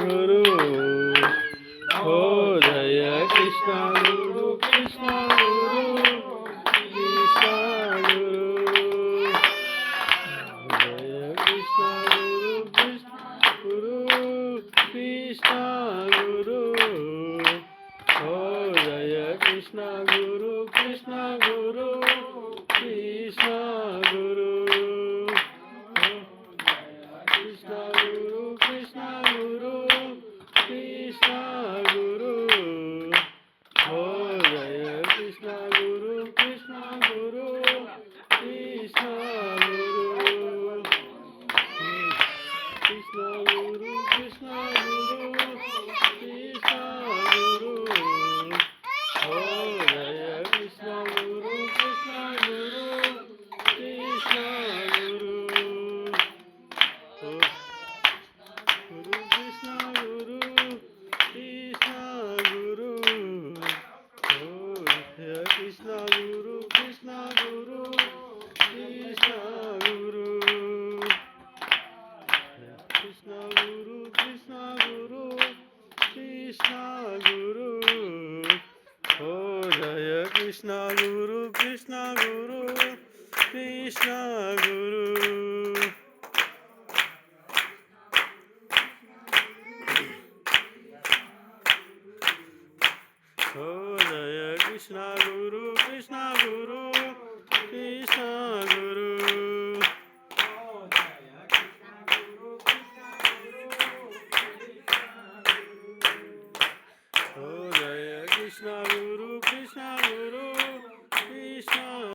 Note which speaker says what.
Speaker 1: Guru, oh Jaya Krishna Guru, Krishna Guru, Krishna Guru, Jaya Krishna Guru, Krishna Guru, Krishna Guru, oh Jaya Krishna Guru, Krishna Guru, Krishna Guru. Krishna Guru, Krishna Guru, Krishna Guru, oh Jaya Krishna Guru, Krishna Guru, Krishna Guru, Krishna Guru, Krishna Guru, Krishna Guru, oh Jaya Krishna Guru, Krishna Guru, Krishna Guru. Guru Krishna Guru, Krishna Guru, oh Jaya Krishna Guru, Krishna Guru, Krishna Guru, Krishna Guru, Krishna Guru, Krishna Guru, oh Jaya Krishna Guru, Krishna Guru, Krishna Guru. Oh Jaya Krishna Guru, Krishna Guru, Krishna Guru. Oh Jaya Krishna Guru.